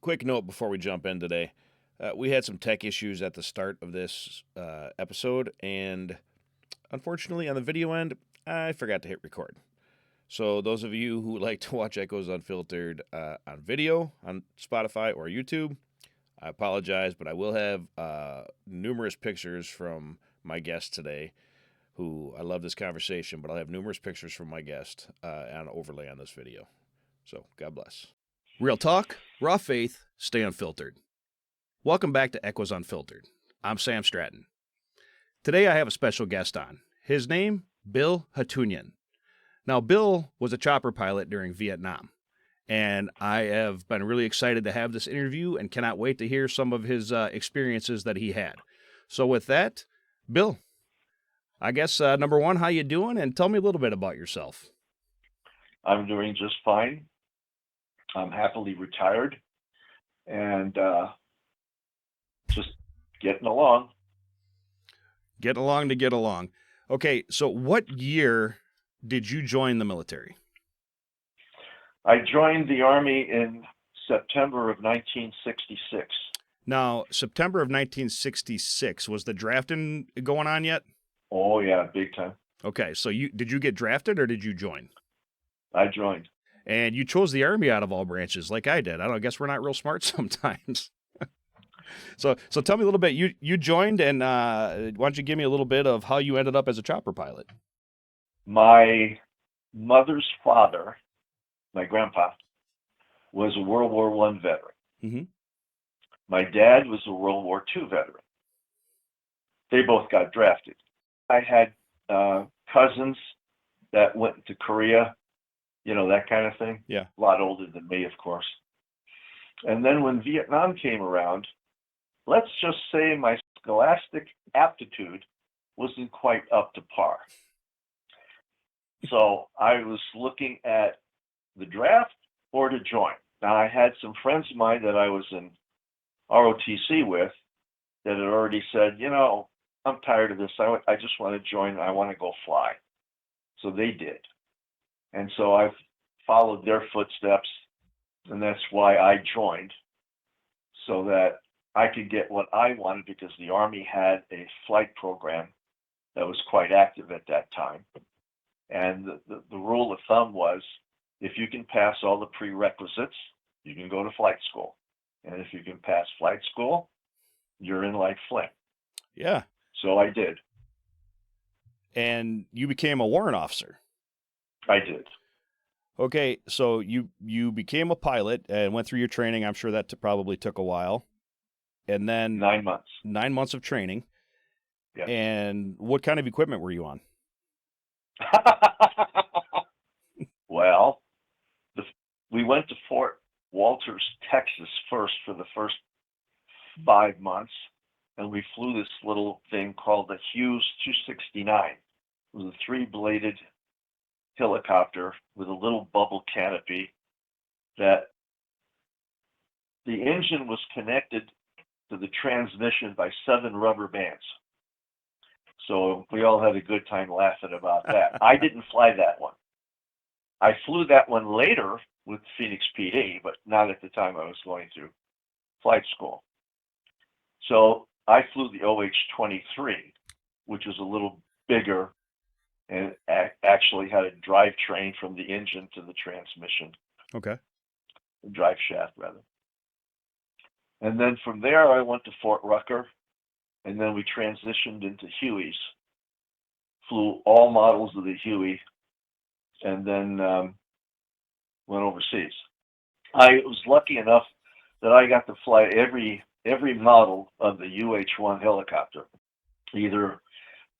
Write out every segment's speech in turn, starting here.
quick note before we jump in today. We had some tech issues at the start of this episode, and unfortunately, on the video end, I forgot to hit record. So, those of you who like to watch Echoes Unfiltered on video on Spotify or YouTube, I apologize, but I will have numerous pictures from my guest today, who I love this conversation, but I'll have numerous pictures from my guest on overlay on this video. So, God bless. Real talk, raw faith, stay unfiltered. Welcome back to Echoes Unfiltered. I'm Sam Stratton. Today I have a special guest on. His name, Bill Hatounian. Now, Bill was a chopper pilot during Vietnam, and I have been really excited to have this interview and cannot wait to hear some of his experiences that he had. So with that, Bill, I guess number one, how you doing? And tell me a little bit about yourself. I'm doing just fine. I'm happily retired and just getting along. Getting along to get along. Okay, so what year did you join the military? I joined the Army in September of 1966. Now, September of 1966, was the drafting going on yet? Oh, yeah, big time. Okay, so did you get drafted or did you join? I joined. And you chose the Army out of all branches, like I did. I guess we're not real smart sometimes. So tell me a little bit. You joined, and why don't you give me a little bit of how you ended up as a chopper pilot? My mother's father, my grandpa, was a World War I veteran. Mm-hmm. My dad was a World War II veteran. They both got drafted. I had cousins that went to Korea, that kind of thing. Yeah. A lot older than me, of course. And then when Vietnam came around, let's just say my scholastic aptitude wasn't quite up to par. So I was looking at the draft or to join. Now, I had some friends of mine that I was in ROTC with that had already said, I'm tired of this. I just want to join. I want to go fly. So they did. And so I've followed their footsteps, and that's why I joined, so that I could get what I wanted, because the Army had a flight program that was quite active at that time. And the rule of thumb was, if you can pass all the prerequisites, you can go to flight school. And if you can pass flight school, you're in like Flint. Yeah. So I did. And you became a warrant officer. I did. Okay, so you became a pilot and went through your training. I'm sure that probably took a while. And then 9 months. 9 months of training. Yeah. And what kind of equipment were you on? Well, we went to Fort Walters, Texas first for the first 5 months, and we flew this little thing called the Hueys 269. It was a 3-bladed helicopter with a little bubble canopy that the engine was connected to the transmission by 7 rubber bands. So we all had a good time laughing about that. I didn't fly that one. I flew that one later with Phoenix PD, but not at the time I was going through flight school. So I flew the OH-23, which was a little bigger and actually had a drivetrain from the engine to the transmission. Okay. The drive shaft, rather. And then from there, I went to Fort Rucker, and then we transitioned into Hueys. Flew all models of the Huey, and then went overseas. I was lucky enough that I got to fly every model of the UH-1 helicopter, either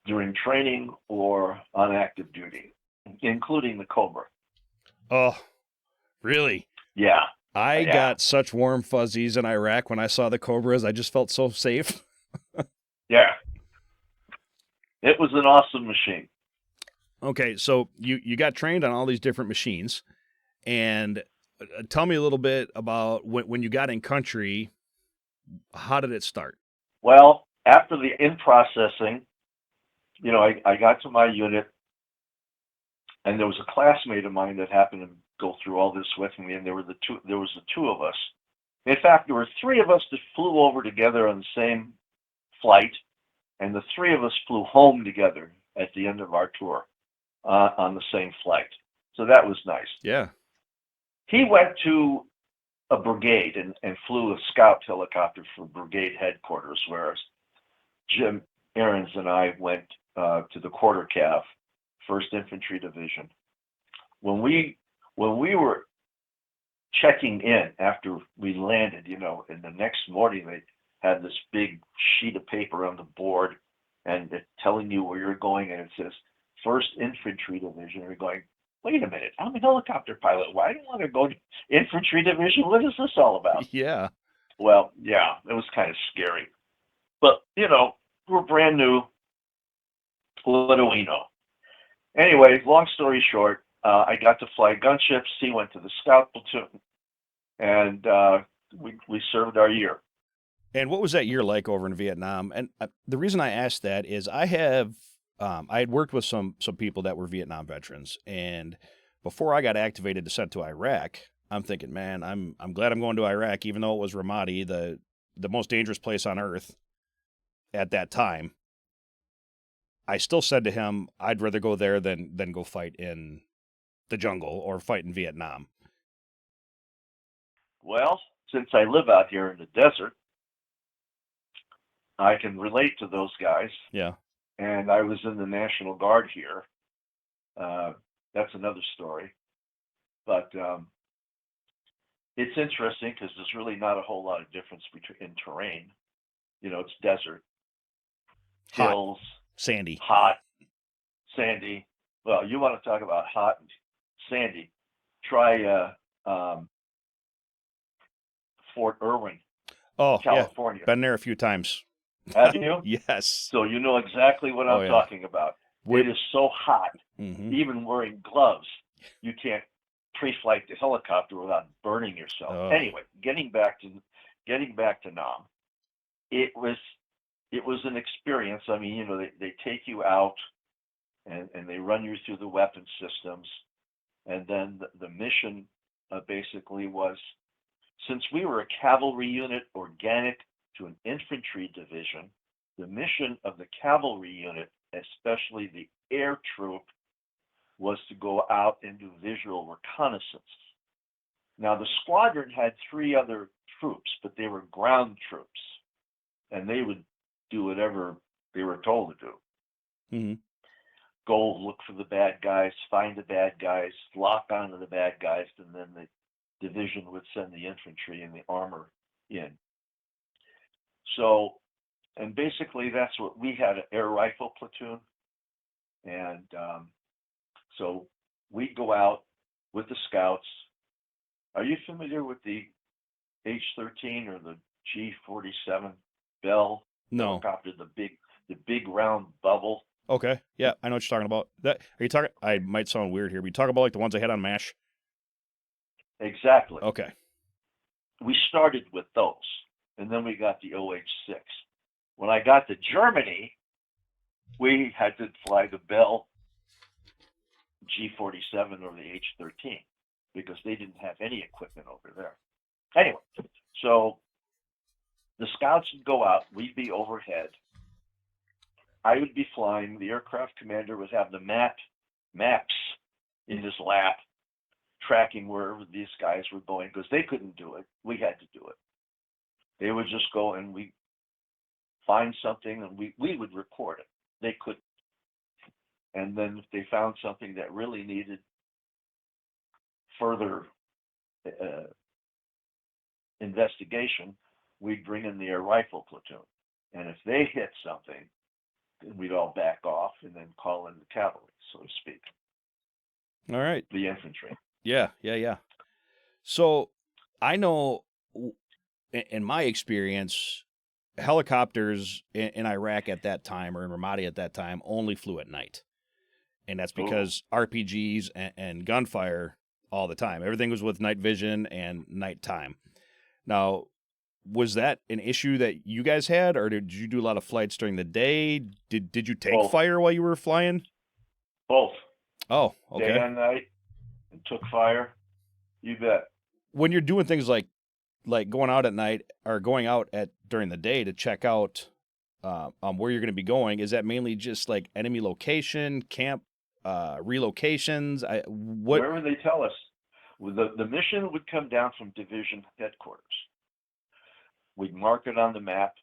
during training or on active duty, including the Cobra. Oh, really? Yeah. I got such warm fuzzies in Iraq when I saw the Cobras. I just felt so safe. Yeah. It was an awesome machine. Okay, so you got trained on all these different machines, and tell me a little bit about when you got in country, how did it start? Well, after the in-processing, I got to my unit, and there was a classmate of mine that happened to go through all this with me, and there was the two of us In fact, there were three of us that flew over together on the same flight, and the three of us flew home together at the end of our tour on the same flight. So that was nice. Yeah. He went to a brigade and flew a scout helicopter for brigade headquarters, whereas Jim Ahrens and I went to the quarter cav, 1st Infantry Division. When we were checking in after we landed, and the next morning they had this big sheet of paper on the board and it's telling you where you're going, and it says 1st Infantry Division. You're going, wait a minute, I'm a helicopter pilot. Why do I want to go to Infantry Division? What is this all about? Yeah. Well, yeah, it was kind of scary. But, we're brand new. What do we know? Anyway, long story short, I got to fly gunships. He went to the scout platoon, and we served our year. And what was that year like over in Vietnam? And the reason I asked that is I had worked with some people that were Vietnam veterans, and before I got activated to sent to Iraq, I'm thinking, man, I'm glad I'm going to Iraq, even though it was Ramadi, the most dangerous place on earth at that time. I still said to him, I'd rather go there than go fight in the jungle or fight in Vietnam. Well, since I live out here in the desert, I can relate to those guys. Yeah. And I was in the National Guard here. That's another story. But it's interesting because there's really not a whole lot of difference in terrain. It's desert, Hot. hills, sandy, hot, sandy. Well, you want to talk about hot and sandy? Try Fort Irwin, California. Yeah. Been there a few times. Have you? Yes. So you know exactly what I'm talking about. It is so hot. Mm-hmm. Even wearing gloves, you can't pre-flight the helicopter without burning yourself. Oh. Anyway, getting back to Nam, it was an experience. I mean, they take you out and they run you through the weapon systems, and then the mission basically was, since we were a cavalry unit organic to an infantry division, the mission of the cavalry unit, especially the air troop, was to go out and do visual reconnaissance. Now, the squadron had 3 other troops, but they were ground troops, and they would do whatever they were told to do. Mm-hmm. Go look for the bad guys, find the bad guys, lock onto the bad guys, and then the division would send the infantry and the armor in. So, and basically that's what we had, an air rifle platoon. And so we'd go out with the scouts. Are you familiar with the H-13 or the G-47 Bell helicopter, the big round bubble? Okay. Yeah, I know what you're talking about. That are you talking? I might sound weird here, but you talk about like the ones I had on MASH? Exactly. Okay. We started with those, and then we got the OH-6. When I got to Germany, we had to fly the Bell G-47 or the H-13 because they didn't have any equipment over there. Anyway, so the scouts would go out, we'd be overhead. I would be flying, the aircraft commander would have the maps in his lap, tracking wherever these guys were going, because they couldn't do it. We had to do it. They would just go and we find something and we would record it. They couldn't. And then if they found something that really needed further investigation, we'd bring in the air rifle platoon. And if they hit something, then we'd all back off and then call in the cavalry, so to speak. All right. The infantry. Yeah. So I know in my experience, helicopters in Iraq at that time or in Ramadi at that time only flew at night. And that's because RPGs and gunfire all the time. Everything was with night vision and nighttime. Now, was that an issue that you guys had, or did you do a lot of flights during the day? Did you take fire while you were flying? Both. Oh, okay. Day and night, and took fire. You bet. When you're doing things like like going out at night or going out at during the day to check out where you're going to be going, is that mainly just like enemy location, camp, relocations? What? Wherever they tell us. The mission would come down from division headquarters. We'd mark it on the map,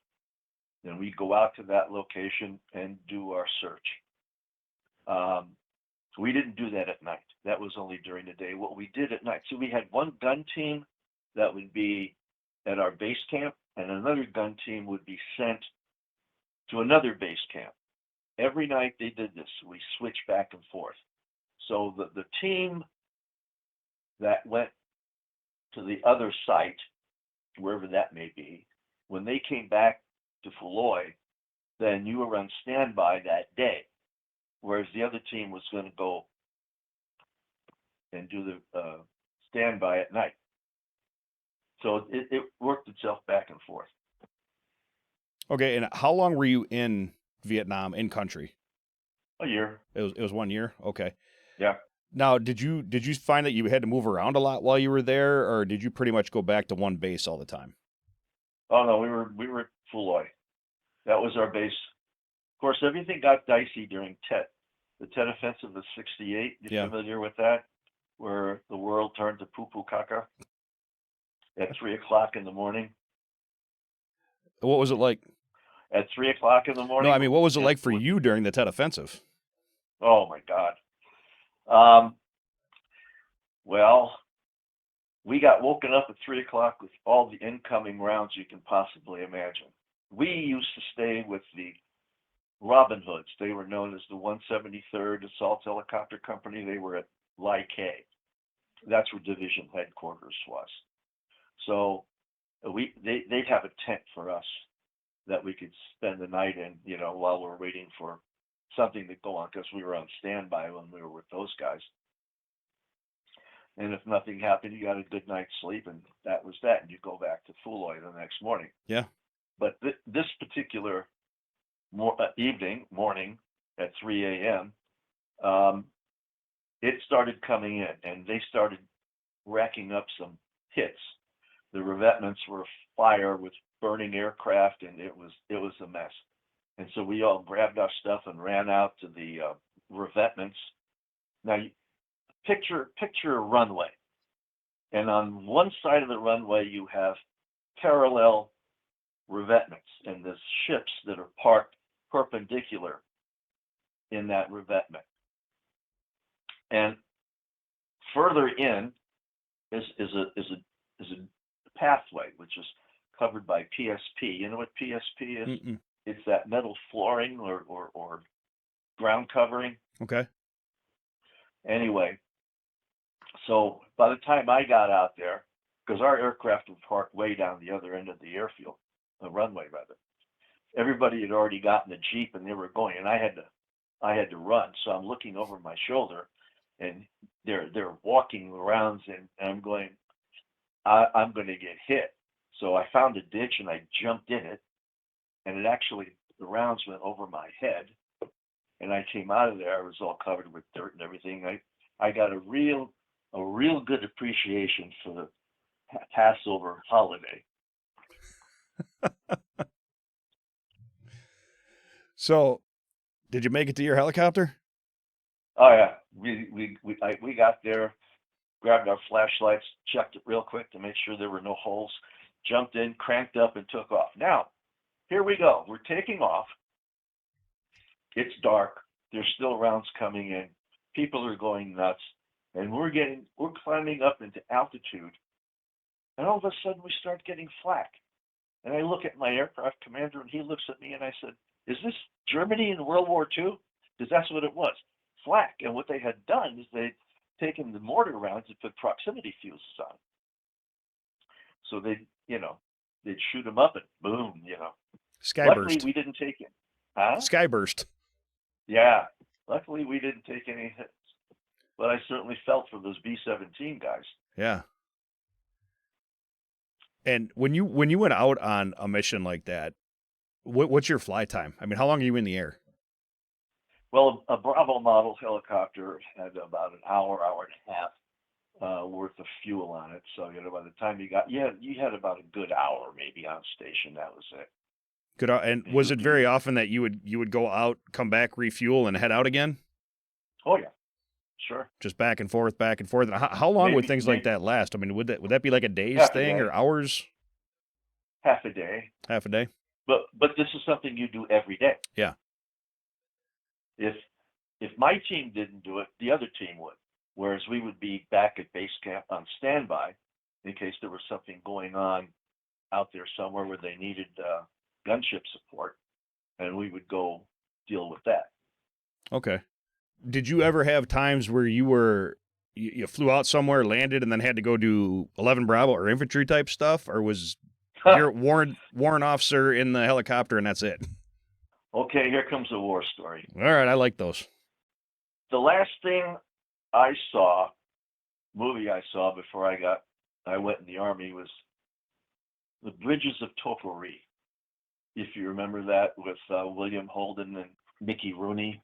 then we'd go out to that location and do our search. We didn't do that at night. That was only during the day. What we did at night, so we had one gun team that would be at our base camp, and another gun team would be sent to another base camp. Every night they did this. We switched back and forth. So the team that went to the other site, wherever that may be, when they came back to Fuloy, then you were on standby that day, whereas the other team was going to go and do the standby at night. So it worked itself back and forth. Okay, and how long were you in Vietnam, in country? A year. It was 1 year. Okay. Yeah. Now, did you find that you had to move around a lot while you were there, or did you pretty much go back to one base all the time? Oh no, we were at Fuloy. That was our base. Of course, everything got dicey during Tet. The Tet Offensive of '68. You familiar with that? Where the world turned to poo poo caca at 3:00 in the morning. What was it like? At 3:00 in the morning. No, I mean, what was it like for you during the Tet Offensive? Oh my God. Well, we got woken up at 3:00 with all the incoming rounds you can possibly imagine. We used to stay with the Robin Hoods. They were known as the 173rd Assault Helicopter Company. They were at Lai K. That's where division headquarters was. So they'd have a tent for us that we could spend the night in, while we're waiting for something to go on, because we were on standby when we were with those guys. And if nothing happened, you got a good night's sleep, and that was that. And you go back to Fuloy the next morning. Yeah. But this particular morning at 3 a.m., it started coming in, and they started racking up some hits. The revetments were afire with burning aircraft, and it was a mess. And so we all grabbed our stuff and ran out to the revetments. Now, picture a runway, and on one side of the runway you have parallel revetments, and there's ships that are parked perpendicular in that revetment. And further in is a pathway which is covered by PSP. You know what PSP is? Mm-mm. It's that metal flooring or ground covering. Okay. Anyway, so by the time I got out there, because our aircraft was parked way down the other end of the airfield, the runway rather, everybody had already gotten the Jeep and they were going, and I had to run. So I'm looking over my shoulder, and they're walking the rounds, and I'm going, I'm going to get hit. So I found a ditch and I jumped in it, and the rounds went over my head, and I came out of there. I was all covered with dirt and everything. I got a real good appreciation for the Passover holiday. So, did you make it to your helicopter? Oh yeah, we got there, grabbed our flashlights, checked it real quick to make sure there were no holes, jumped in, cranked up, and took off. Now, here we go. We're taking off. It's dark. There's still rounds coming in. People are going nuts, and we're climbing up into altitude, and all of a sudden we start getting flak. And I look at my aircraft commander, and he looks at me, and I said, "Is this Germany in World War II?" Because that's what it was, flak. And what they had done is they'd taken the mortar rounds and put proximity fuses on. So they'd shoot them up, and boom, Skyburst. Luckily, we didn't take it. Huh? Skyburst. Yeah. Luckily, we didn't take any hits. But I certainly felt for those B-17 guys. Yeah. And when you went out on a mission like that, what's your fly time? I mean, how long are you in the air? Well, a Bravo model helicopter had about an hour and a half. worth of fuel on it. So, by the time you had about a good hour maybe on station. That was it. Good. And was it very often that you would go out, come back, refuel, and head out again? Oh yeah, sure. Just back and forth, back and forth. How long would things like that last? I mean, would that be like a day's thing or hours? Half a day. Half a day. But this is something you do every day. Yeah. If my team didn't do it, the other team would. Whereas we would be back at base camp on standby in case there was something going on out there somewhere where they needed gunship support, and we would go deal with that. Okay. Did you ever have times where you flew out somewhere, landed, and then had to go do 11 Bravo or infantry type stuff, or was you're warrant officer in the helicopter and that's it? Okay, here comes a war story. All right, I like those. The last movie I saw before I went in the Army was The Bridges of Tokory. If you remember that, with William Holden and Mickey Rooney.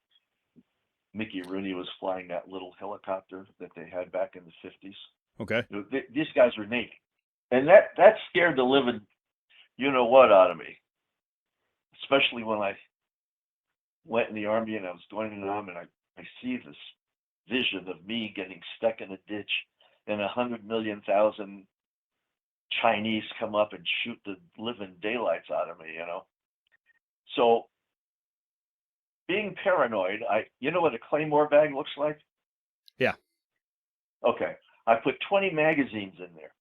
Mickey Rooney was flying that little helicopter that they had back in the 50s. Okay. These guys were Navy. And that scared the living you-know-what out of me. Especially when I went in the Army and I was going in the Army, and I see this vision of me getting stuck in a ditch and 100 million thousand Chinese come up and shoot the living daylights out of me, So being paranoid, you know what a Claymore bag looks like? Yeah. Okay. I put 20 magazines in there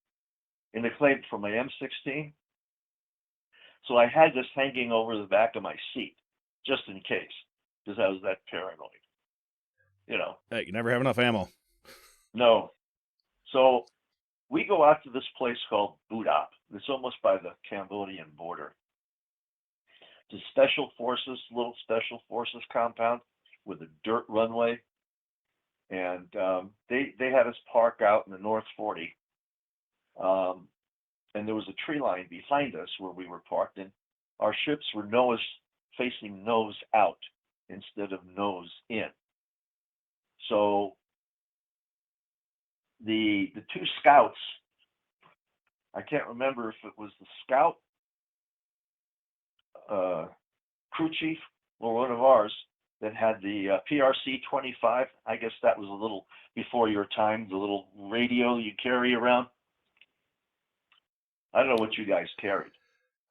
in the claim for my M16. So I had this hanging over the back of my seat just in case, because I was that paranoid. Hey, you never have enough ammo. No. So we go out to this place called Budap. It's almost by the Cambodian border. It's a little special forces compound with a dirt runway. And they had us park out in the North 40. And there was a tree line behind us where we were parked, and our ships were facing nose out instead of nose in. So the two scouts, I can't remember if it was the scout crew chief or one of ours that had the PRC-25. I guess that was a little before your time, the little radio you carry around. I don't know what you guys carried.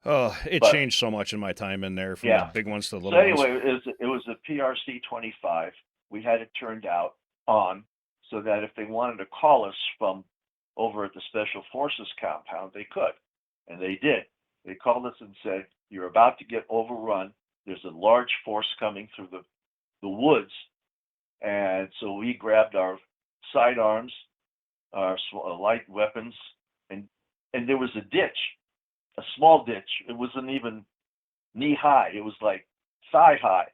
Oh, it changed so much in my time in there, from the big ones to the little ones. So anyway, it was a PRC-25. We had it turned on so that if they wanted to call us from over at the Special Forces compound, they could. And they did. They called us and said, "You're about to get overrun. There's a large force coming through the woods." And so we grabbed our sidearms, our light weapons, and there was a ditch, a small ditch. It wasn't even knee high. It was like thigh high.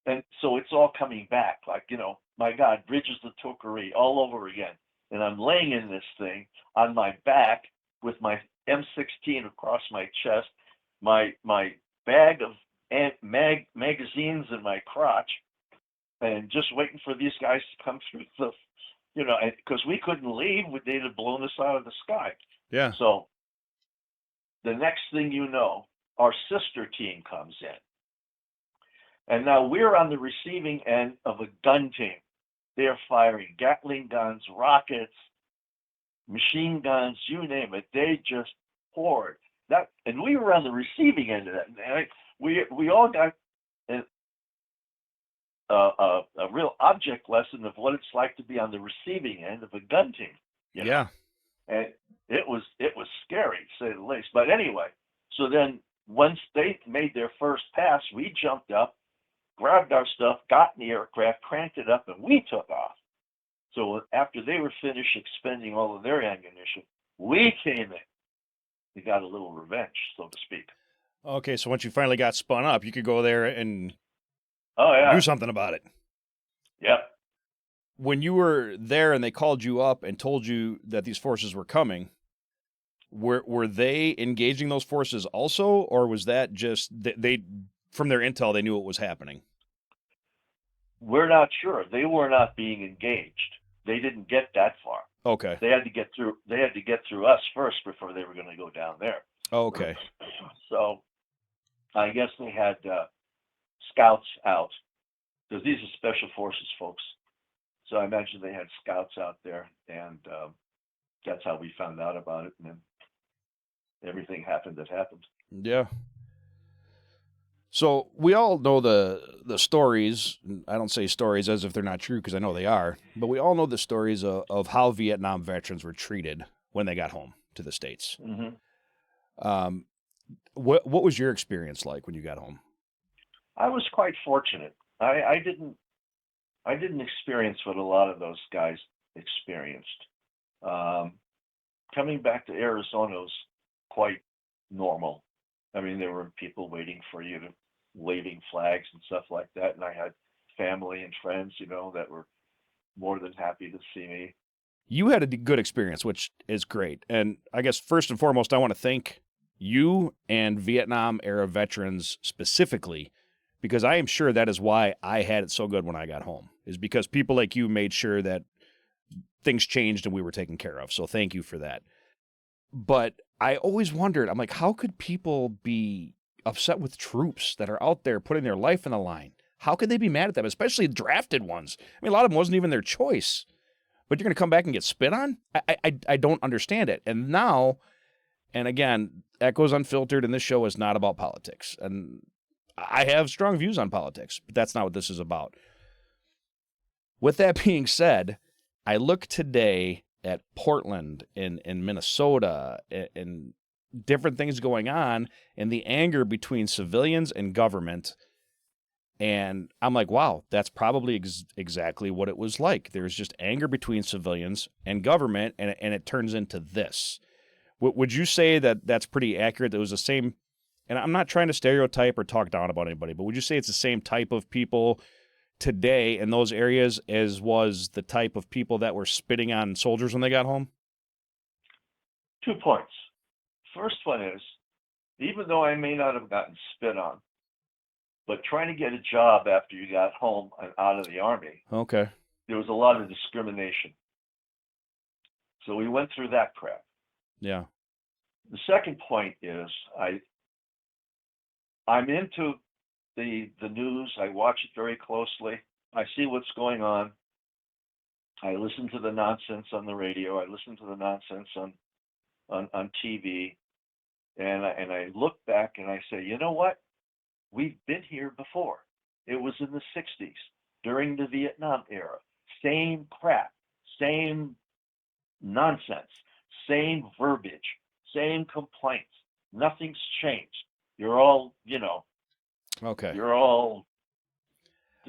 And so it's all coming back, like, my God, Bridges of Tokory all over again. And I'm laying in this thing on my back with my M16 across my chest, my bag of magazines in my crotch, and just waiting for these guys to come through because we couldn't leave. They'd have blown us out of the sky. Yeah. So the next thing you know, our sister team comes in. And now we're on the receiving end of a gun team. They're firing Gatling guns, rockets, machine guns, you name it. They just poured that, and we were on the receiving end of that. And we all got a real object lesson of what it's like to be on the receiving end of a gun team. Yeah. And it was scary, to say the least. But anyway, so then once they made their first pass, we jumped up, grabbed our stuff, got in the aircraft, cranked it up, and we took off. So after they were finished expending all of their ammunition, we came in. We got a little revenge, so to speak. Okay, so once you finally got spun up, you could go there and do something about it. Yep. When you were there and they called you up and told you that these forces were coming, were they engaging those forces also, or was that just they from their intel they knew what was happening? We're not sure. They were not being engaged. they didn't get that far. Okay. They had to get through. They had to get through us first before they were going to go down there. Okay. So I guess they had scouts out because these are special forces folks. So I imagine they had scouts out there, and that's how we found out about it. And then everything happened that happened. Yeah. So we all know the stories. I don't say stories as if they're not true because I know they are, but we all know the stories of how Vietnam veterans were treated when they got home to the States. Um, what was your experience like when you got home? I was quite fortunate. I didn't experience what a lot of those guys experienced. Coming back to Arizona was quite normal. I mean, there were people waiting for you to waving flags and stuff like that, and I had family and friends, that were more than happy to see me. You had a good experience, which is great. And I guess first and foremost, I want to thank you and Vietnam era veterans specifically, because I am sure that is why I had it so good when I got home, is because people like you made sure that things changed and we were taken care of. So thank you for that. But I always wondered, I'm like, how could people be upset with troops that are out there putting their life on the line? How could they be mad at them, especially drafted ones? I mean, a lot of them wasn't even their choice, but you're going to come back and get spit on? I don't understand it. And now, and again, Echoes Unfiltered, and this show is not about politics. And I have strong views on politics, but that's not what this is about. With that being said, I look today at Portland in Minnesota and different things going on and the anger between civilians and government. And I'm like, wow, that's probably exactly what it was like. There's just anger between civilians and government, and it turns into this. Would you say that that's pretty accurate? That it was the same, and I'm not trying to stereotype or talk down about anybody, but would you say it's the same type of people today in those areas as was the type of people that were spitting on soldiers when they got home? 2 points. First one is, even though I may not have gotten spit on, but trying to get a job after you got home and out of the Army, Okay. there was a lot of discrimination. So we went through that crap. Yeah. The second point is I'm into the news. I watch it very closely. I see what's going on. I listen to the nonsense on the radio. I listen to the nonsense on TV. And I look back and I say, you know what? We've been here before. It was in the 60s, during the Vietnam era. Same crap, same nonsense, same verbiage, same complaints. Nothing's changed. You're all, Okay. you're all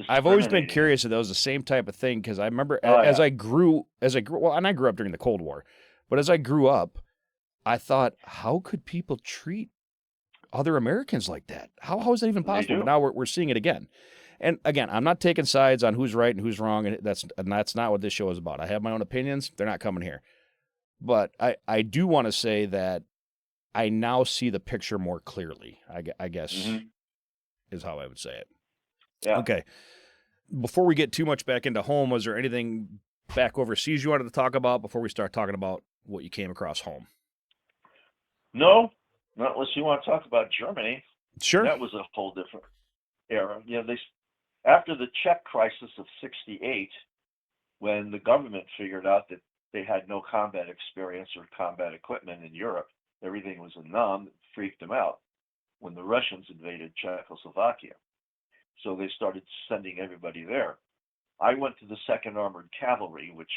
I've always been discriminating. curious if that was the same type of thing because I remember Oh, as yeah. I grew, well, and I grew up during the Cold War, but as I grew up, I thought, how could people treat other Americans like that? How is that even They possible? But do. now we're seeing it again. And again, I'm not taking sides on who's right and who's wrong, and that's not what this show is about. I have my own opinions. They're not coming here. But I do want to say that I now see the picture more clearly, I guess, Mm-hmm. is how I would say it. Yeah. Okay. Before we get too much back into home, was there anything back overseas you wanted to talk about before we start talking about what you came across home? No, not unless you want to talk about Germany. Sure. That was a whole different era. After the Czech crisis of '68, when the government figured out that they had no combat experience or combat equipment in Europe, everything was a numb, it freaked them out when the Russians invaded Czechoslovakia. So they started sending everybody there. I went to the 2nd Armored Cavalry, which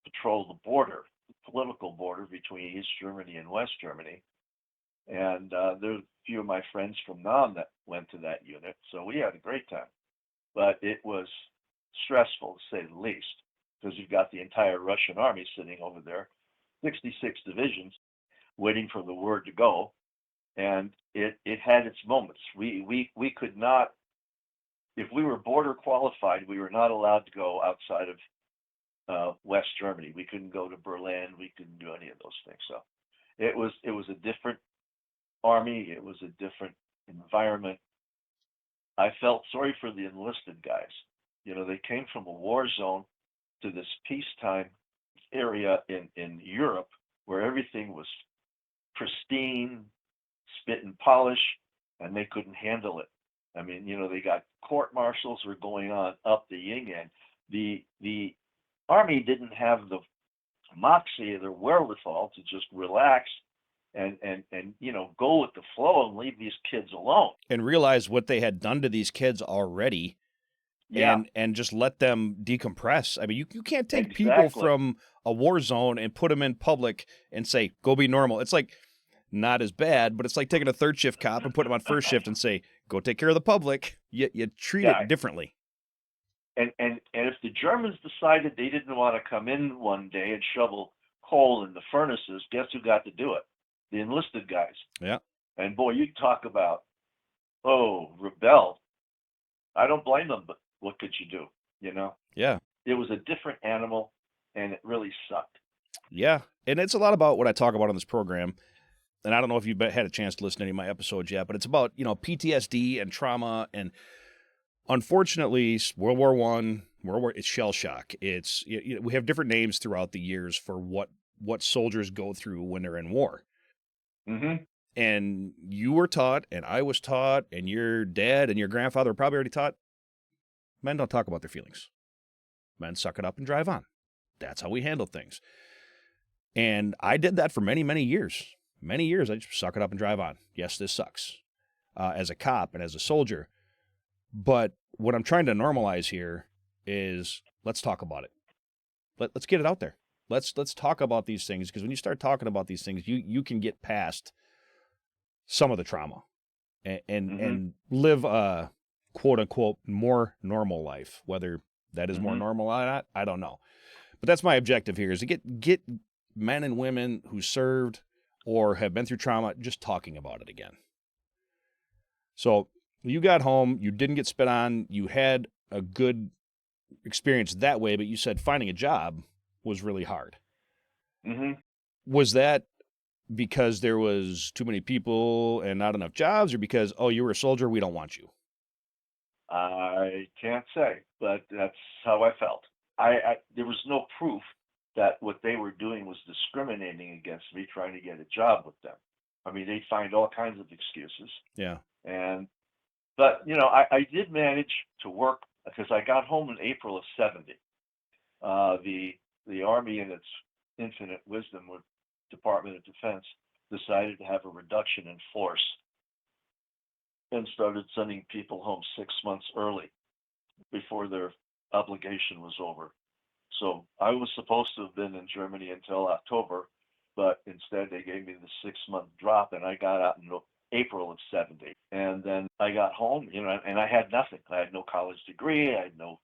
patrolled the border, the political border between East Germany and West Germany. And there's a few of my friends from Nam that went to that unit. So we had a great time. But it was stressful, to say the least, because you've got the entire Russian army sitting over there, 66 divisions, waiting for the word to go. And it had its moments. We could not, if we were border qualified, we were not allowed to go outside of West Germany. We couldn't go to Berlin. We couldn't do any of those things. So it was a different army. It was a different environment. I felt sorry for the enlisted guys. They came from a war zone to this peacetime area in Europe where everything was pristine, spit and polish, and they couldn't handle it. I mean, they got court martials were going on up the yin yang. The Army didn't have the moxie or the wherewithal to just relax and go with the flow and leave these kids alone. And realize what they had done to these kids already. Yeah. And just let them decompress. I mean, you can't take Exactly. people from a war zone and put them in public and say, go be normal. It's like, not as bad, but it's like taking a third shift cop and putting him on first shift and say, go take care of the public. You treat it differently. And if the Germans decided they didn't want to come in one day and shovel coal in the furnaces, guess who got to do it? The enlisted guys. Yeah. And boy, you talk about, rebel. I don't blame them, but what could you do? Yeah. It was a different animal, and it really sucked. Yeah. And it's a lot about what I talk about on this program. And I don't know if you've had a chance to listen to any of my episodes yet, but it's about, PTSD and trauma. And unfortunately, World War I, it's shell shock. It's, we have different names throughout the years for what soldiers go through when they're in war. Mm-hmm. And you were taught, and I was taught, and your dad and your grandfather were probably already taught, men don't talk about their feelings. Men suck it up and drive on. That's how we handle things. And I did that for many, many years. Many years, I just suck it up and drive on. Yes, this sucks. As a cop and as a soldier. But what I'm trying to normalize here is let's talk about it. Let's get it out there. Let's talk about these things, because when you start talking about these things, you can get past some of the trauma and live a quote unquote more normal life. Whether that is more normal or not, I don't know. But that's my objective here, is to get men and women who served or have been through trauma just talking about it again. So you got home, you didn't get spit on, you had a good experience that way, but you said finding a job was really hard. Mm-hmm. Was that because there was too many people and not enough jobs, or because, you were a soldier, we don't want you? I can't say, but that's how I felt. There was no proof that what they were doing was discriminating against me trying to get a job with them. I mean, they'd find all kinds of excuses. Yeah. But I did manage to work, because I got home in April of '70. The Army, in its infinite wisdom with Department of Defense, decided to have a reduction in force and started sending people home 6 months early before their obligation was over. So I was supposed to have been in Germany until October, but instead they gave me the 6-month drop, and I got out in April of '70. And then I got home, and I had nothing. I had no college degree. I had no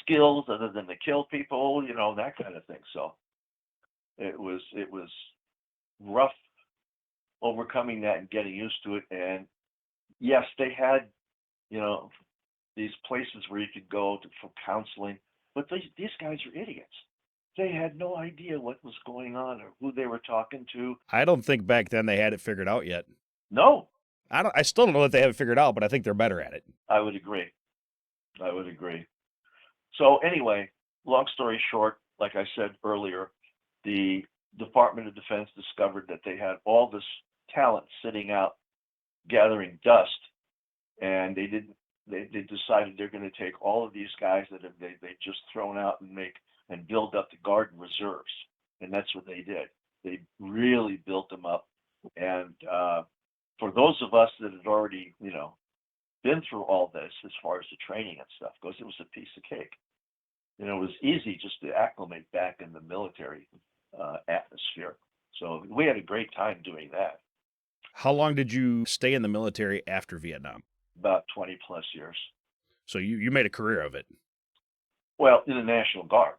skills other than to kill people, that kind of thing. So it was rough overcoming that and getting used to it. And yes, they had, these places where you could go for counseling, but these guys are idiots. They had no idea what was going on or who they were talking to. I don't think back then they had it figured out yet. No. I still don't know that they have it figured out, but I think they're better at it. I would agree. So anyway, long story short, like I said earlier, the Department of Defense discovered that they had all this talent sitting out gathering dust, and they decided they're going to take all of these guys that they just thrown out and build up the Guard and Reserves. And that's what they did. They really built them up. And for those of us that had already, been through all this as far as the training and stuff goes, it was a piece of cake. It was easy just to acclimate back in the military atmosphere. So we had a great time doing that. How long did you stay in the military after Vietnam? About 20 plus years. So you made a career of it? Well, in the National Guard.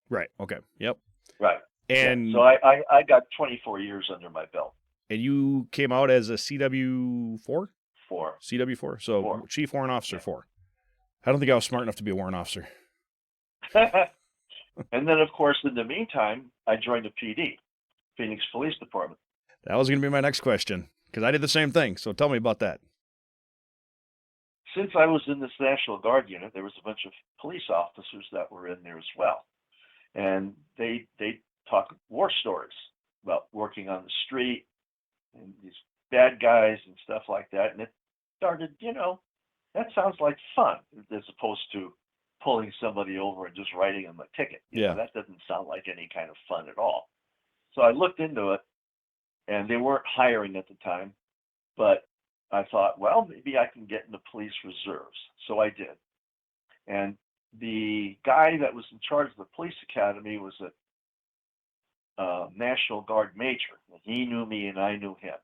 Right. Okay. Yep. Right. And so I got 24 years under my belt. And you came out as a CW4? 4. CW4. So 4. Chief Warrant Officer 4. I don't think I was smart enough to be a warrant officer. And then, of course, in the meantime, I joined the PD, Phoenix Police Department. That was going to be my next question, because I did the same thing. So tell me about that. Since I was in this National Guard unit, there was a bunch of police officers that were in there as well. and they talk war stories about working on the street and these bad guys and stuff like that. And it started, that sounds like fun as opposed to pulling somebody over and just writing them a ticket. That doesn't sound like any kind of fun at all. So I looked into it, and they weren't hiring at the time, but I thought, well, maybe I can get into police reserves. So I did. And the guy that was in charge of the police academy was a National Guard major. He knew me and I knew him.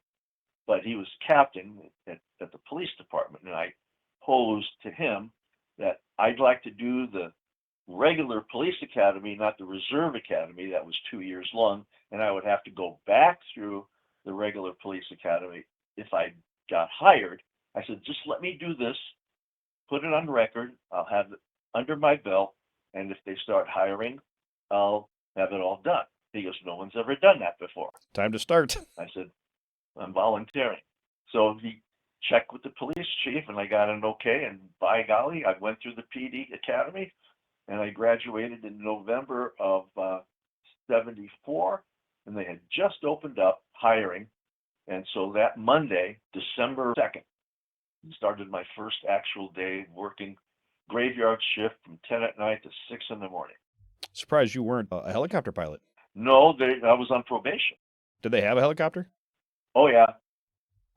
But he was captain at the police department, and I posed to him that I'd like to do the regular police academy, not the reserve academy. That was 2 years long, and I would have to go back through the regular police academy if I got hired. I said, just let me do this, put it on record. I'll have it under my belt, and if they start hiring, I'll have it all done. He goes, no one's ever done that before. Time to start. I said, I'm volunteering. So he checked with the police chief, and I got an okay, and by golly, I went through the PD academy, and I graduated in November of 74, and they had just opened up hiring. And so that Monday, December 2nd, started my first actual day working graveyard shift from 10 at night to 6 in the morning. Surprised you weren't a helicopter pilot. No, I was on probation. Did they have a helicopter? Oh, yeah.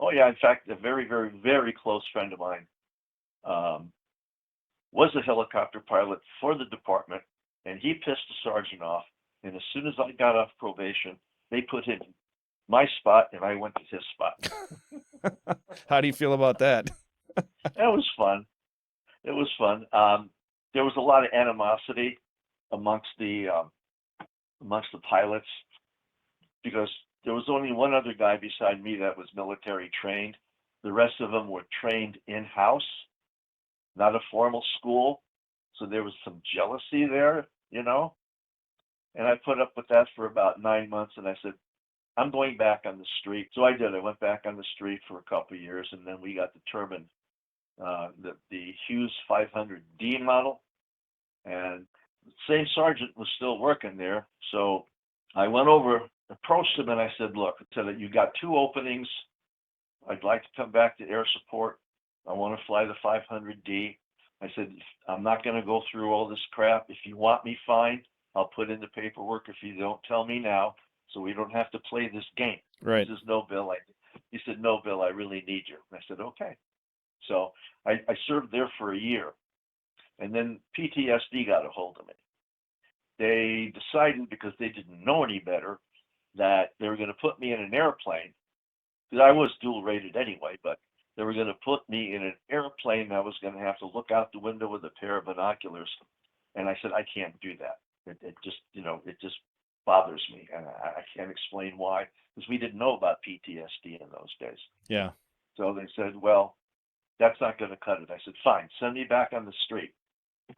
In fact, a very, very, very close friend of mine was a helicopter pilot for the department, and he pissed the sergeant off. And as soon as I got off probation, they put him in my spot, and I went to his spot. How do you feel about that? It was fun. It was fun. There was a lot of animosity amongst the pilots because there was only one other guy beside me that was military trained. The rest of them were trained in-house, not a formal school. So there was some jealousy there, And I put up with that for about 9 months, and I said, I'm going back on the street. So I did. I went back on the street for a couple of years, and then we got determined the Hueys 500D model, and the same sergeant was still working there. So I went over, approached him, and I said, look, you got 2 openings. I'd like to come back to air support. I want to fly the 500D. I said, I'm not going to go through all this crap. If you want me, fine. I'll put in the paperwork if you don't tell me now, so we don't have to play this game. Right. He says, no, Bill. He said, no, Bill, I really need you. I said, okay. So I served there for a year, and then PTSD got a hold of me. They decided, because they didn't know any better, that they were going to put me in an airplane, because I was dual rated anyway, but they were going to put me in an airplane. I was going to have to look out the window with a pair of binoculars. And I said, I can't do that. It just bothers me. And I can't explain why, because we didn't know about PTSD in those days. Yeah. So they said, well, that's not going to cut it. I said, fine, send me back on the street.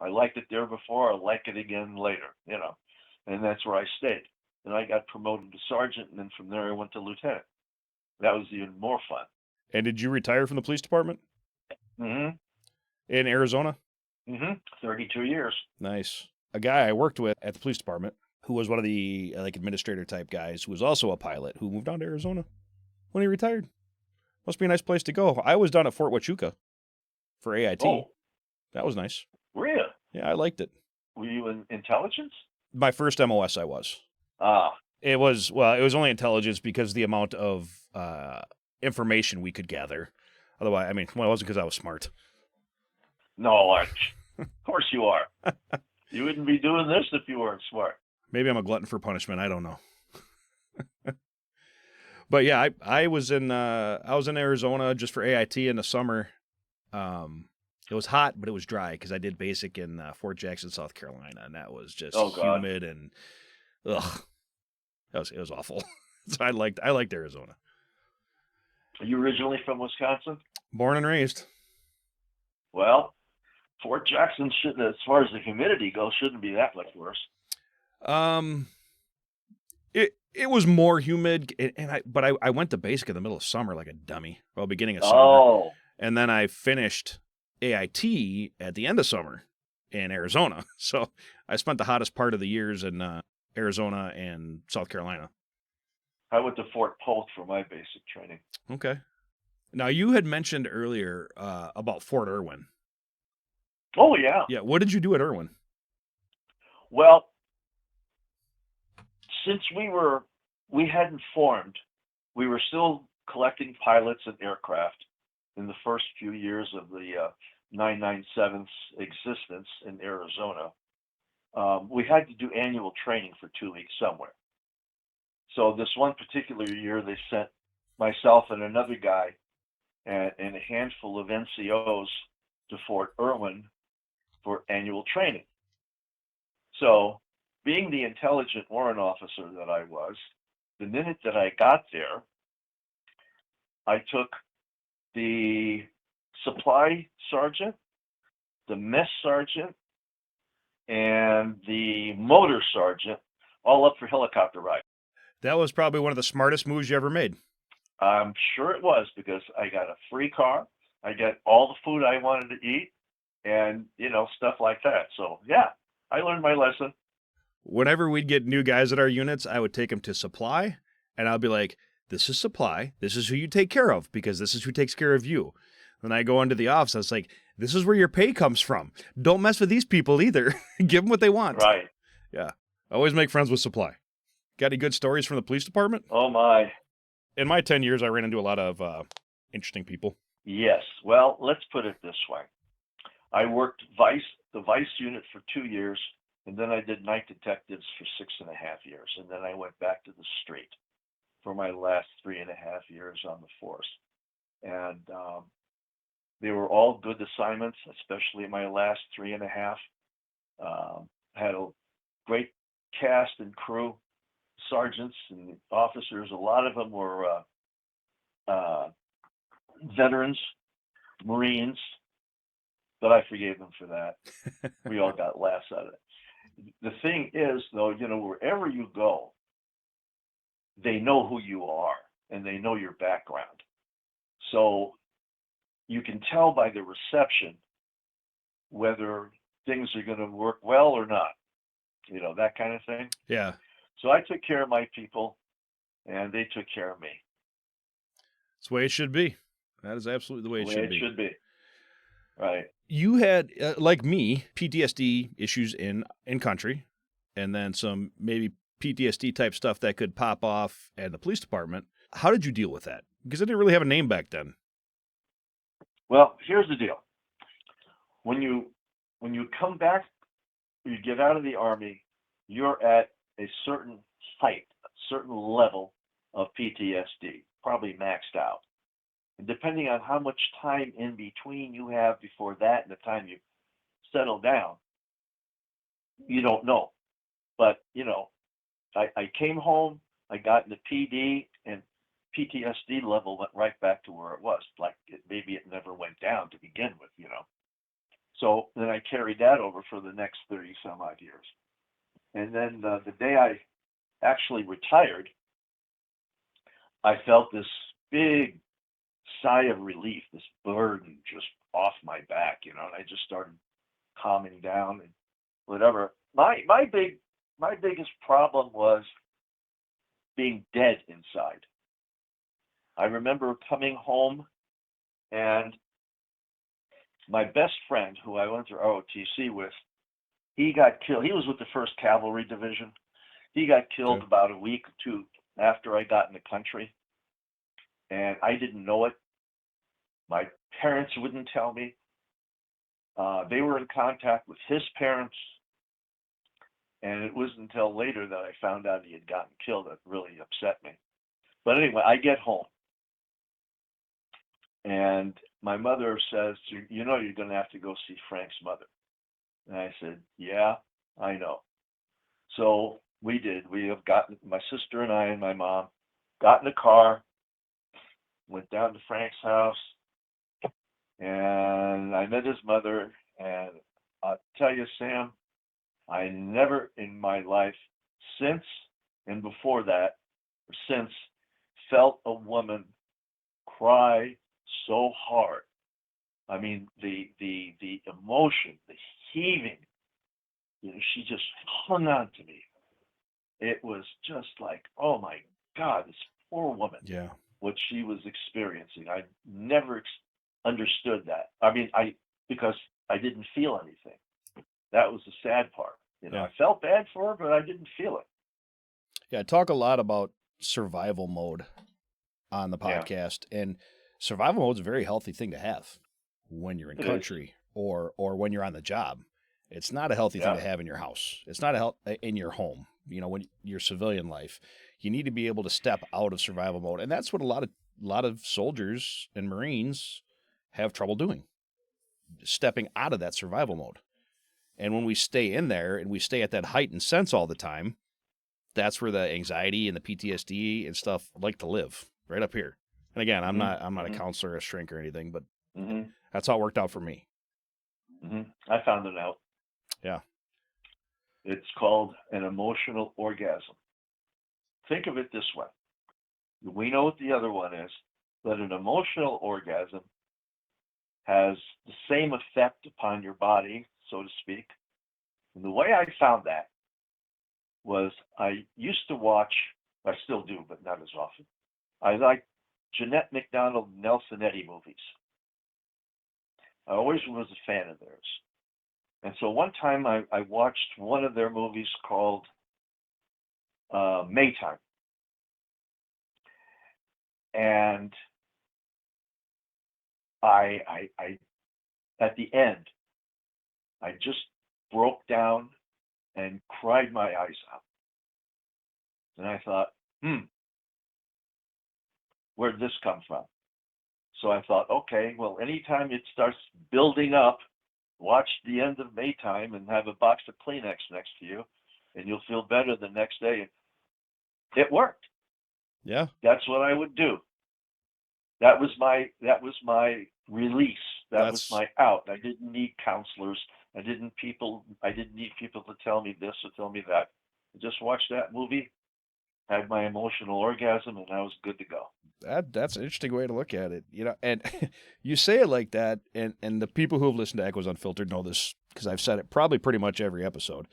I liked it there before. I'll like it again later, And that's where I stayed. And I got promoted to sergeant, and then from there I went to lieutenant. That was even more fun. And did you retire from the police department? Mm-hmm. In Arizona? Mm-hmm. 32 years. Nice. A guy I worked with at the police department who was one of the administrator type guys who was also a pilot who moved down to Arizona when he retired. Must be a nice place to go. I was down at Fort Huachuca for AIT. Oh. That was nice. Were you? Yeah, I liked it. Were you in intelligence? My first MOS I was. Ah. It was only intelligence because the amount of information we could gather. Otherwise, it wasn't because I was smart. No, of course you are. You wouldn't be doing this if you weren't smart. Maybe I'm a glutton for punishment. I don't know. But yeah, I was in Arizona just for AIT in the summer. It was hot, but it was dry because I did basic in Fort Jackson, South Carolina, and that was just humid and ugh. It was awful. So I liked Arizona. Are you originally from Wisconsin? Born and raised. Well, Fort Jackson shouldn't, as far as the humidity goes, shouldn't be that much worse. It was more humid, but I went to basic in the middle of summer like a dummy. Well, beginning of summer. Oh. And then I finished AIT at the end of summer in Arizona. So I spent the hottest part of the years in Arizona and South Carolina. I went to Fort Polk for my basic training. Okay. Now, you had mentioned earlier about Fort Irwin. Oh, yeah. Yeah, what did you do at Irwin? Well, since we hadn't formed, we were still collecting pilots and aircraft in the first few years of the 997's existence in Arizona. We had to do annual training for 2 weeks somewhere. So this one particular year, they sent myself and another guy and a handful of NCOs to Fort Irwin for annual training. So, being the intelligent warrant officer that I was, the minute that I got there, I took the supply sergeant, the mess sergeant, and the motor sergeant all up for helicopter ride. That was probably one of the smartest moves you ever made. I'm sure it was, because I got a free car, I got all the food I wanted to eat, and, stuff like that. So, yeah, I learned my lesson. Whenever we'd get new guys at our units, I would take them to supply, and I'll be like, this is supply. This is who you take care of, because this is who takes care of you. When I go into the office, I was like, this is where your pay comes from. Don't mess with these people either. Give them what they want. Right. Yeah. Always make friends with supply. Got any good stories from the police department? Oh, my. In my 10 years, I ran into a lot of interesting people. Yes. Well, let's put it this way. I worked the vice unit for 2 years, and then I did night detectives for 6.5 years, and then I went back to the street for my last 3.5 years on the force. And they were all good assignments, especially my last 3.5. Had a great cast and crew, sergeants and officers. A lot of them were veterans, Marines, but I forgave them for that. We all got laughs out of it. The thing is, though, wherever you go, they know who you are and they know your background. So you can tell by the reception whether things are going to work well or not, that kind of thing. Yeah. So I took care of my people and they took care of me. That's the way it should be. That is absolutely the way it should be. Should be. Right. You had, like me, PTSD issues in country, and then some maybe PTSD type stuff that could pop off at the police department. How did you deal with that? Because I didn't really have a name back then. Well, here's the deal. When you come back, you get out of the Army, you're at a certain height, a certain level of PTSD, probably maxed out. And depending on how much time in between you have before that and the time you settle down, you don't know. But, I came home, I got into PD, and PTSD level went right back to where it was. Like maybe it never went down to begin with, So then I carried that over for the next 30 some odd years. And then the day I actually retired, I felt this big sigh of relief, this burden just off my back, and I just started calming down and whatever. My biggest problem was being dead inside. I remember coming home and my best friend, who I went to ROTC with, he got killed. He was with the 1st Cavalry Division. He got killed about a week or two after I got in the country. And I didn't know it. My parents wouldn't tell me. They were in contact with his parents. And it wasn't until later that I found out he had gotten killed that really upset me. But anyway, I get home. And my mother says, you're going to have to go see Frank's mother. And I said, yeah, I know. So we did. We have gotten, my sister and I and my mom got in a car, went down to Frank's house, and I met his mother. And I'll tell you, Sam, I never in my life since and before that, or since, felt a woman cry so hard. I mean, the emotion, the heaving she just hung on to me. It was just like, oh my God, this poor woman, Yeah. what she was experiencing. I never understood that. I mean, because I didn't feel anything. That was the sad part. Yeah. I felt bad for her, but I didn't feel it. Yeah. I talk a lot about survival mode on the Yeah. podcast, and survival mode is a very healthy thing to have when you're in It is. country or when you're on the job. It's not a healthy thing Yeah. to have in your house. It's not in your home. When your civilian life, you need to be able to step out of survival mode, and that's what a lot of soldiers and Marines have trouble doing, stepping out of that survival mode. And when we stay in there and we stay at that heightened sense all the time, that's where the anxiety and the PTSD and stuff like to live, right up here. And again, I'm not a counselor, a shrink, or anything, but that's how it worked out for me. I found it out. Yeah. It's called an emotional orgasm. Think of it this way. We know what the other one is, but an emotional orgasm has the same effect upon your body, so to speak. And the way I found that was I used to watch, I still do, but not as often. I like Jeanette MacDonald, Nelson Eddy movies. I always was a fan of theirs. And so one time I watched one of their movies called Maytime. And I at the end, I just broke down and cried my eyes out. And I thought, where'd this come from? So I thought, okay, well, anytime it starts building up, watch the end of Maytime and have a box of Kleenex next to you, and you'll feel better the next day. It worked. Yeah. That's what I would do. That was my release. That was my out. I didn't need counselors. I didn't need people to tell me this or tell me that. I just watched that movie, had my emotional orgasm, and I was good to go. That's an interesting way to look at it, and you say it like that, and the people who have listened to Echoes Unfiltered know this because I've said it probably pretty much every episode.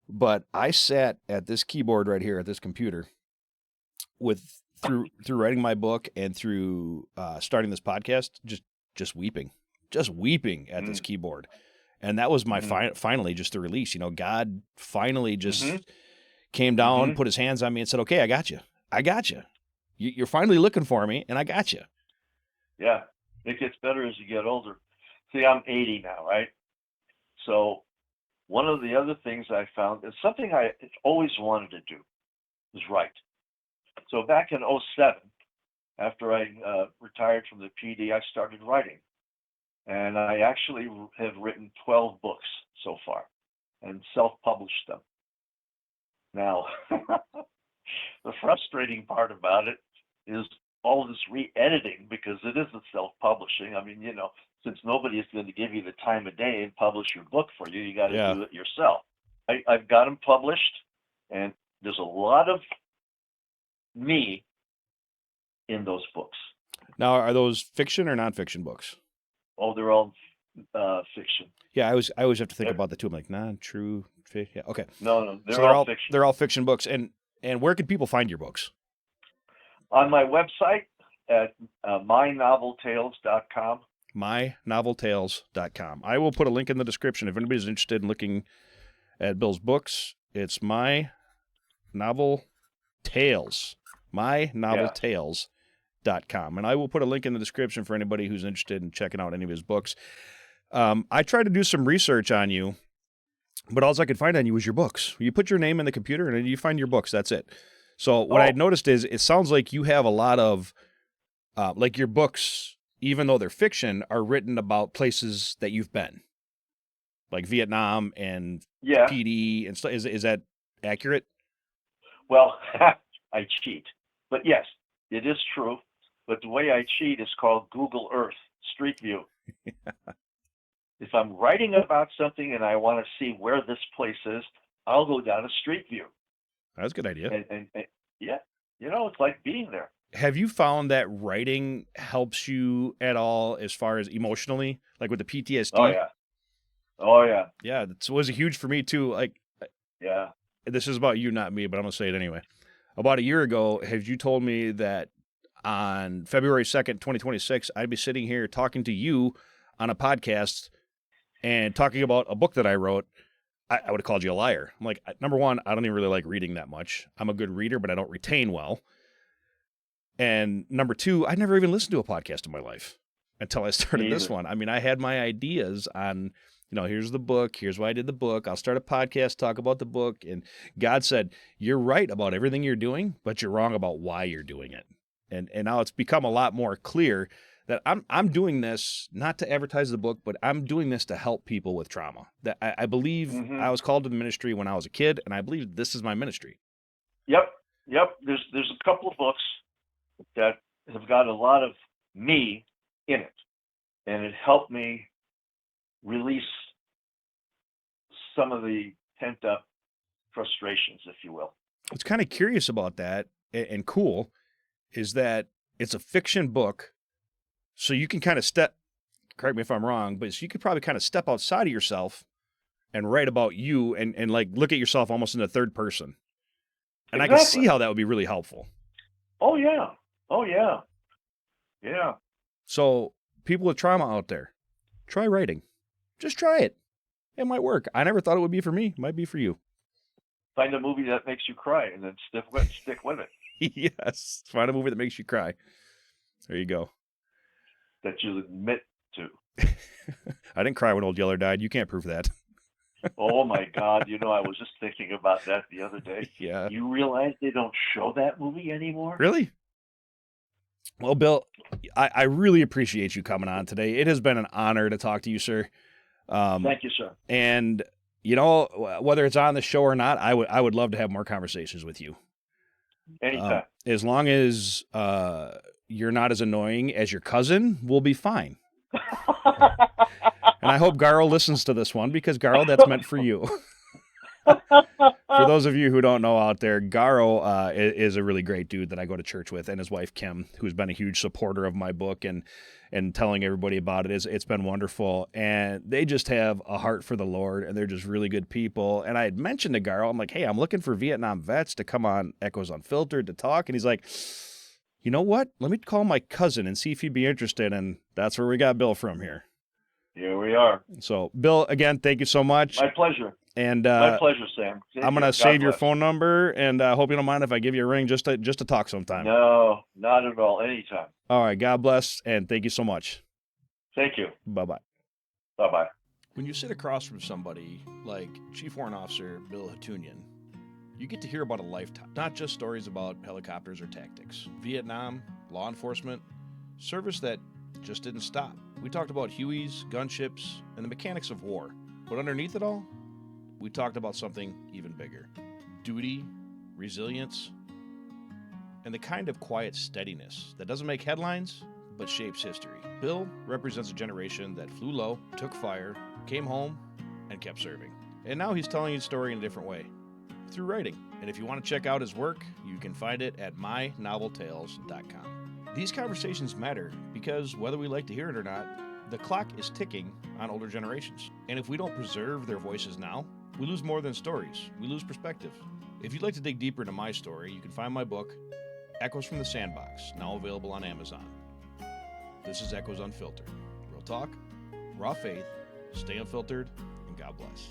But I sat at this keyboard right here at this computer through writing my book and through starting this podcast, just weeping at this keyboard. And that was my finally just the release. God finally just came down, put his hands on me and said, okay, I got you. You're finally looking for me, and I got you. Yeah, it gets better as you get older. See, I'm 80 now, right? So one of the other things I found is something I always wanted to do was write. So back in 2007, after I retired from the PD, I started writing. And I actually have written 12 books so far and self-published them. Now, the frustrating part about it is all this re-editing because it isn't self-publishing. I mean, since nobody is going to give you the time of day and publish your book for you, you got to do it yourself. I've got them published, and there's a lot of me in those books. Now, are those fiction or nonfiction books? Oh, they're all fiction. Yeah, I always have to think about the two. I'm like, non-true fiction. Yeah, okay. No, they're all fiction. They're all fiction books. And where can people find your books? On my website at mynoveltales.com. mynoveltales.com. I will put a link in the description if anybody's interested in looking at Bill's books. It's My Novel Tales. mynoveltales.com. And I will put a link in the description for anybody who's interested in checking out any of his books. I tried to do some research on you, but all I could find on you was your books. You put your name in the computer and then you find your books. That's it. So what I had noticed is it sounds like you have a lot of, like your books, even though they're fiction, are written about places that you've been, like Vietnam and PD and stuff. Is that accurate? Well, I cheat, but yes, it is true. But the way I cheat is called Google Earth, Street View. If I'm writing about something and I want to see where this place is, I'll go down a Street View. That's a good idea. And yeah, it's like being there. Have you found that writing helps you at all as far as emotionally, like with the PTSD? Oh, yeah. Oh yeah. Yeah, it was huge for me too. Like, Yeah. this is about you, not me, but I'm gonna say it anyway. About a year ago, have you told me that on February 2nd, 2026, I'd be sitting here talking to you on a podcast and talking about a book that I wrote, I would have called you a liar. I'm like, number one, I don't even really like reading that much. I'm a good reader, but I don't retain well. And number two, I never even listened to a podcast in my life until I started Me this either. one. I mean, I had my ideas on, here's the book. Here's why I did the book. I'll start a podcast, talk about the book. And God said, you're right about everything you're doing, but you're wrong about why you're doing it. And now it's become a lot more clear that I'm doing this not to advertise the book, but I'm doing this to help people with trauma. That I believe Hmm. I was called to the ministry when I was a kid, and I believe this is my ministry. Yep. Yep. There's a couple of books that have got a lot of me in it, and it helped me release some of the pent up frustrations, if you will. What's kind of curious about that and cool is that it's a fiction book, so you can kind of correct me if I'm wrong, but you could probably kind of step outside of yourself and write about you and like look at yourself almost in the third person. And I can Exactly. see how that would be really helpful. Oh yeah. Oh yeah. Yeah. So people with trauma out there, try writing. Just try it. It might work. I never thought it would be for me. It might be for you. Find a movie that makes you cry and then stick with it. Yes. Find a movie that makes you cry. There you go. That you admit to. I didn't cry when Old Yeller died. You can't prove that. Oh my God! I was just thinking about that the other day. Yeah. You realize they don't show that movie anymore? Really? Well, Bill, I really appreciate you coming on today. It has been an honor to talk to you, sir. Thank you, sir. And whether it's on the show or not, I would love to have more conversations with you. Anytime. As long as you're not as annoying as your cousin, we'll be fine. And I hope Garo listens to this one because Garo, that's meant for you. For those of you who don't know out there, Garo is a really great dude that I go to church with, and his wife Kim, who's been a huge supporter of my book and telling everybody about it. It's been wonderful, and they just have a heart for the Lord, and they're just really good people. And I had mentioned to Garo, I'm like, hey, I'm looking for Vietnam vets to come on Echoes Unfiltered to talk, and he's like, you know what? Let me call my cousin and see if he'd be interested, and that's where we got Bill from here. Here we are. So, Bill, again, thank you so much. My pleasure. And my pleasure, Sam. I'm going to save your phone number, and I hope you don't mind if I give you a ring just to talk sometime. No, not at all. Anytime. All right. God bless, and thank you so much. Thank you. Bye-bye. Bye-bye. When you sit across from somebody like Chief Warrant Officer Bill Hatounian, you get to hear about a lifetime, not just stories about helicopters or tactics. Vietnam, law enforcement, service that just didn't stop. We talked about Hueys, gunships, and the mechanics of war. But underneath it all, we talked about something even bigger. Duty, resilience, and the kind of quiet steadiness that doesn't make headlines, but shapes history. Bill represents a generation that flew low, took fire, came home, and kept serving. And now he's telling his story in a different way, through writing. And if you want to check out his work, you can find it at mynoveltales.com. These conversations matter because whether we like to hear it or not, the clock is ticking on older generations. And if we don't preserve their voices now, we lose more than stories. We lose perspective. If you'd like to dig deeper into my story, you can find my book, Echoes from the Sandbox, now available on Amazon. This is Echoes Unfiltered. Real talk, raw faith, stay unfiltered, and God bless.